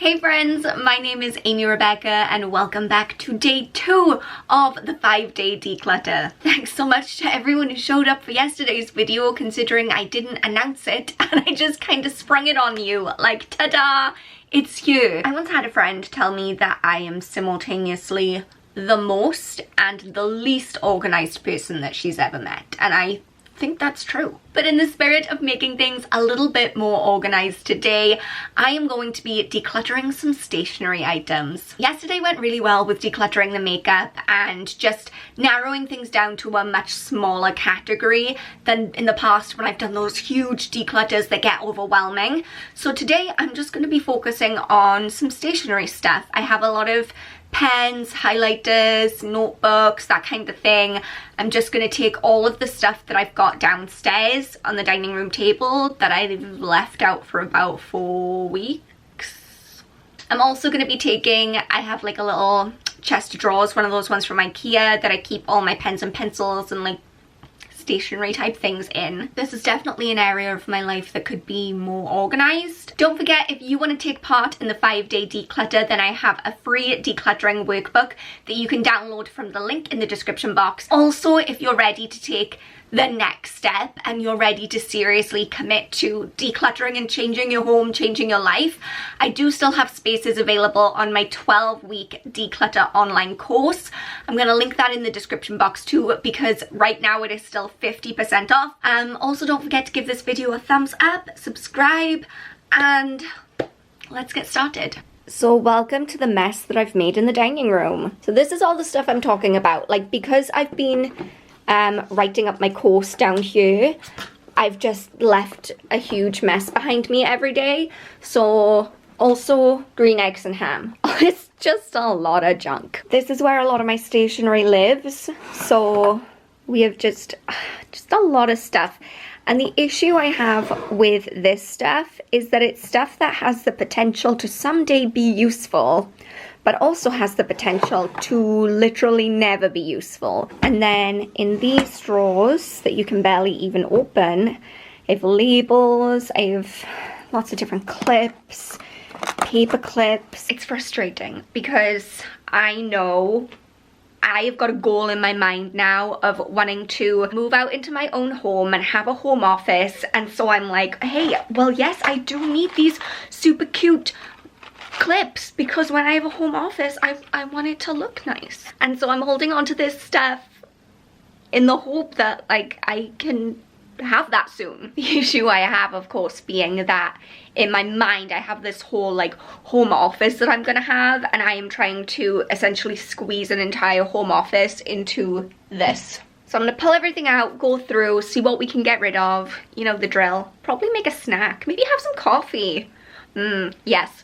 Hey friends, my name is Amy Rebecca and welcome back to day 2 of the 5-day declutter. Thanks so much to everyone who showed up for yesterday's video, considering I didn't announce it and I just kind of sprung it on you like ta-da, it's here. I once had a friend tell me that I am simultaneously the most and the least organized person that she's ever met, and I think that's true. But in the spirit of making things a little bit more organized today, I am going to be decluttering some stationery items. Yesterday went really well with decluttering the makeup and just narrowing things down to a much smaller category than in the past when I've done those huge declutters that get overwhelming. So today I'm just going to be focusing on some stationery stuff. I have a lot of pens, highlighters, notebooks, that kind of thing. I'm just going to take all of the stuff that I've got downstairs on the dining room table that I've left out for about 4 weeks. I'm also going to be taking, I have like a little chest of drawers, one of those ones from IKEA that I keep all my pens and pencils and like stationery type things in. This is definitely an area of my life that could be more organized. Don't forget, if you want to take part in the 5-day declutter, then I have a free decluttering workbook that you can download from the link in the description box. Also, if you're ready to take the next step and you're ready to seriously commit to decluttering and changing your home, changing your life, I do still have spaces available on my 12-week declutter online course. I'm going to link that in the description box too, because right now it is still 50% off. Also, don't forget to give this video a thumbs up, subscribe, and let's get started. So welcome to the mess that I've made in the dining room. So this is all the stuff I'm talking about. Like, because I've been writing up my course down here, I've just left a huge mess behind me every day. So also green eggs and ham. It's just a lot of junk. This is where a lot of my stationery lives, so we have just a lot of stuff. And the issue I have with this stuff is that it's stuff that has the potential to someday be useful, but also has the potential to literally never be useful. And then in these drawers that you can barely even open, I have labels, I have lots of different clips, paper clips. It's frustrating because I know I've got a goal in my mind now of wanting to move out into my own home and have a home office. And so I'm like, hey, well, yes, I do need these super cute clips because when I have a home office, I want it to look nice. And so I'm holding on to this stuff in the hope that like I can have that soon. The issue I have, of course, being that in my mind I have this whole like home office that I'm gonna have, and I am trying to essentially squeeze an entire home office into this. So I'm gonna pull everything out, go through, see what we can get rid of, you know the drill. Probably make a snack, maybe have some coffee. Yes.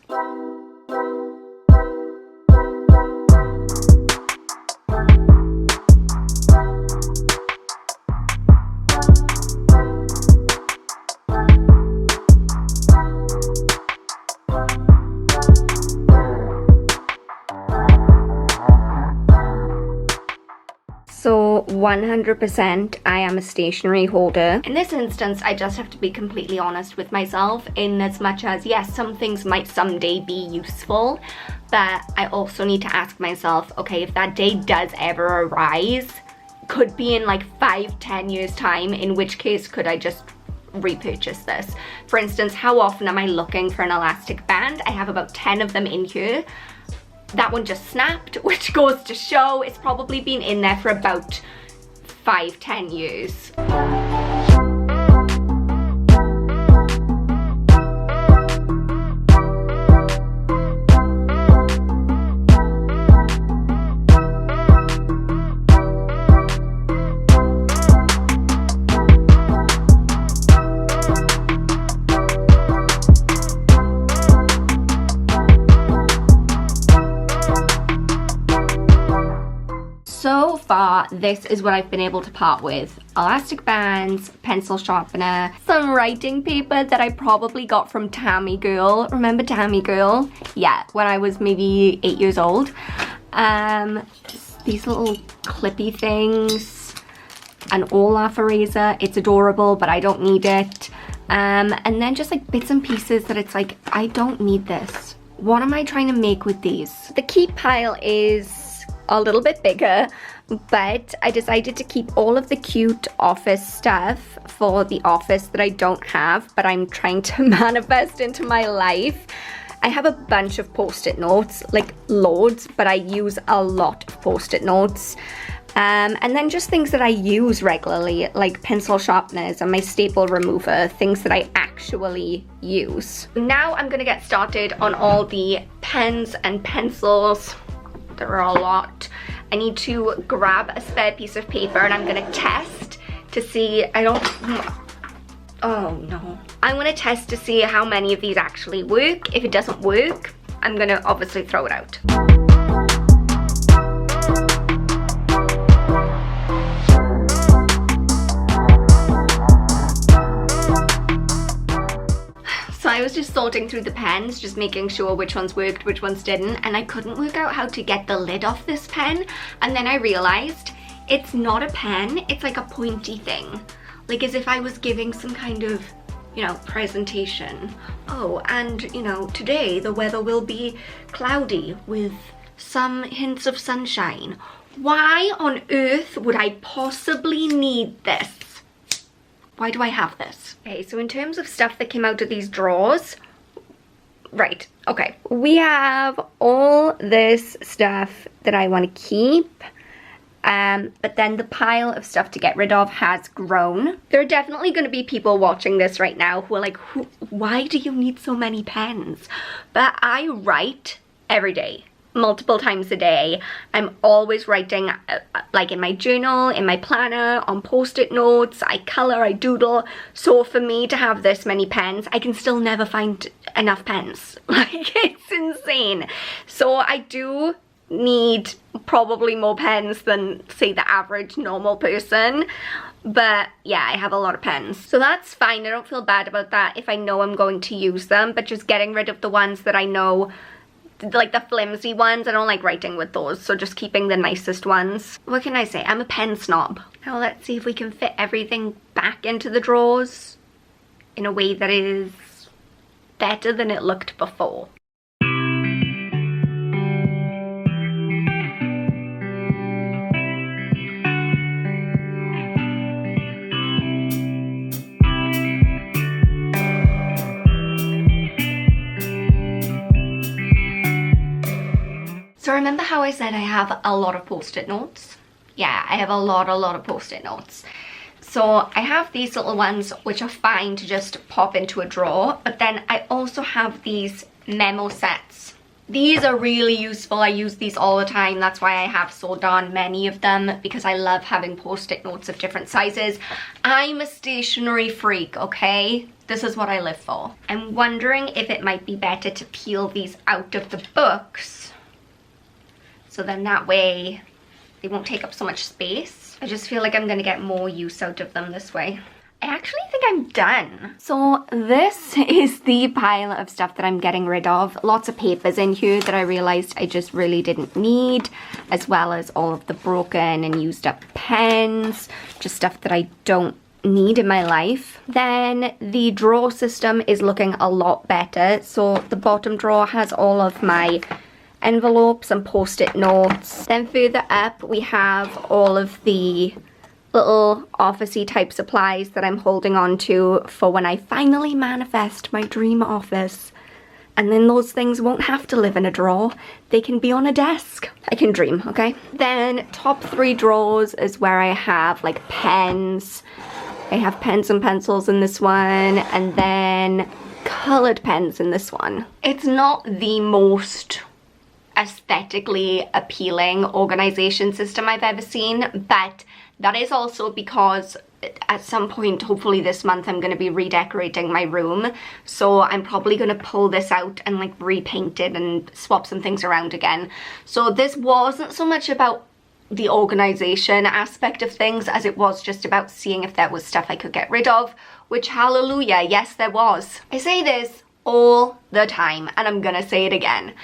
So 100% I am a stationery holder. In this instance, I just have to be completely honest with myself in as much as, yes, some things might someday be useful, but I also need to ask myself, okay, if that day does ever arise, could be in like 5-10 years time, in which case could I just repurchase this? For instance, how often am I looking for an elastic band? I have about 10 of them in here. That one just snapped, which goes to show it's probably been in there for about 5-10 years. So far, this is what I've been able to part with. Elastic bands, pencil sharpener, some writing paper that I probably got from Tammy Girl. Remember Tammy Girl? Yeah, when I was maybe 8 years old. These little clippy things, an Olaf eraser. It's adorable, but I don't need it. And then just like bits and pieces that it's like, I don't need this. what am I trying to make with these? The keep pile is a little bit bigger, but I decided to keep all of the cute office stuff for the office that I don't have, but I'm trying to manifest into my life. I have a bunch of post-it notes, like loads, but I use a lot of post-it notes. And then just things that I use regularly, like pencil sharpeners and my staple remover, things that I actually use. Now I'm gonna get started on all the pens and pencils. There are a lot. I need to grab a spare piece of paper and I'm gonna test to see, oh no. I'm gonna test to see how many of these actually work. If it doesn't work, I'm gonna obviously throw it out. So I was just sorting through the pens, just making sure which ones worked, which ones didn't, and I couldn't work out how to get the lid off this pen, and then I realized it's not a pen, it's like a pointy thing. Like as if I was giving some kind of, you know, presentation. Oh, and you know, today the weather will be cloudy with some hints of sunshine. Why on earth would I possibly need this? Why do I have this? Okay, so in terms of stuff that came out of these drawers, right, okay. We have all this stuff that I want to keep, but then the pile of stuff to get rid of has grown. There are definitely going to be people watching this right now who are like, why do you need so many pens? But I write every day. Multiple times a day. I'm always writing like in my journal, in my planner, on post-it notes. I color, I doodle. So for me to have this many pens, I can still never find enough pens. Like it's insane. So I do need probably more pens than say the average normal person. But yeah, I have a lot of pens. So that's fine. I don't feel bad about that if I know I'm going to use them, but just getting rid of the ones that I know, like the flimsy ones, I don't like writing with those, so just keeping the nicest ones. What can I say? I'm a pen snob. Now let's see if we can fit everything back into the drawers in a way that is better than it looked before. So remember how I said I have a lot of post-it notes? Yeah, I have a lot of post-it notes. So I have these little ones which are fine to just pop into a drawer, but then I also have these memo sets. These are really useful. I use these all the time. That's why I have so darn many of them, because I love having post-it notes of different sizes. I'm a stationery freak, okay? This is what I live for. I'm wondering if it might be better to peel these out of the books, so then that way they won't take up so much space. I just feel like I'm gonna get more use out of them this way. I actually think I'm done. So this is the pile of stuff that I'm getting rid of. Lots of papers in here that I realized I just really didn't need, as well as all of the broken and used up pens, just stuff that I don't need in my life. Then the drawer system is looking a lot better. So the bottom drawer has all of my envelopes and post-it notes. Then further up we have all of the little officey type supplies that I'm holding on to for when I finally manifest my dream office. And then those things won't have to live in a drawer. They can be on a desk. I can dream, okay? Then top 3 drawers is where I have like pens. I have pens and pencils in this one, and then colored pens in this one. It's not the most aesthetically appealing organization system I've ever seen, but that is also because at some point, hopefully this month, I'm going to be redecorating my room, so I'm probably going to pull this out and like repaint it and swap some things around again. So this wasn't so much about the organization aspect of things as it was just about seeing if there was stuff I could get rid of, which hallelujah, yes there was. I say this all the time and I'm gonna say it again.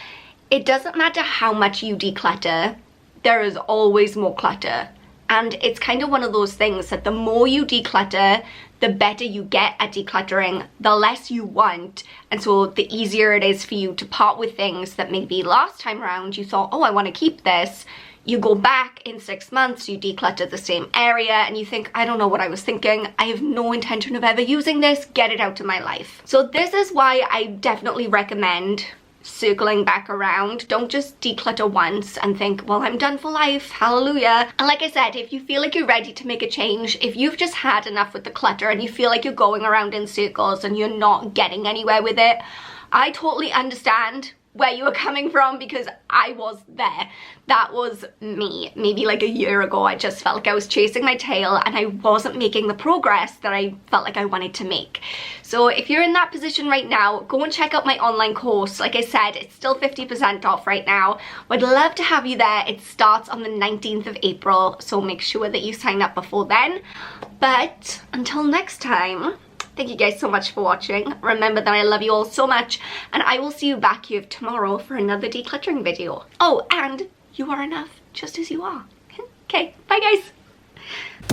It doesn't matter how much you declutter, there is always more clutter. And it's kind of one of those things that the more you declutter, the better you get at decluttering, the less you want, and so the easier it is for you to part with things that maybe last time around you thought, oh, I want to keep this. You go back in 6 months, you declutter the same area, and you think, I don't know what I was thinking. I have no intention of ever using this. Get it out of my life. So this is why I definitely recommend circling back around. Don't just declutter once and think, well, I'm done for life, hallelujah. And like I said, if you feel like you're ready to make a change, if you've just had enough with the clutter and you feel like you're going around in circles and you're not getting anywhere with it, I totally understand where you were coming from, because I was there. That was me. Maybe like a year ago, I just felt like I was chasing my tail and I wasn't making the progress that I felt like I wanted to make. So if you're in that position right now, go and check out my online course. Like I said, it's still 50% off right now. Would love to have you there. It starts on the 19th of April, so make sure that you sign up before then. But until next time, thank you guys so much for watching. Remember that I love you all so much, and I will see you back here tomorrow for another decluttering video. Oh, and you are enough just as you are. Okay, bye guys.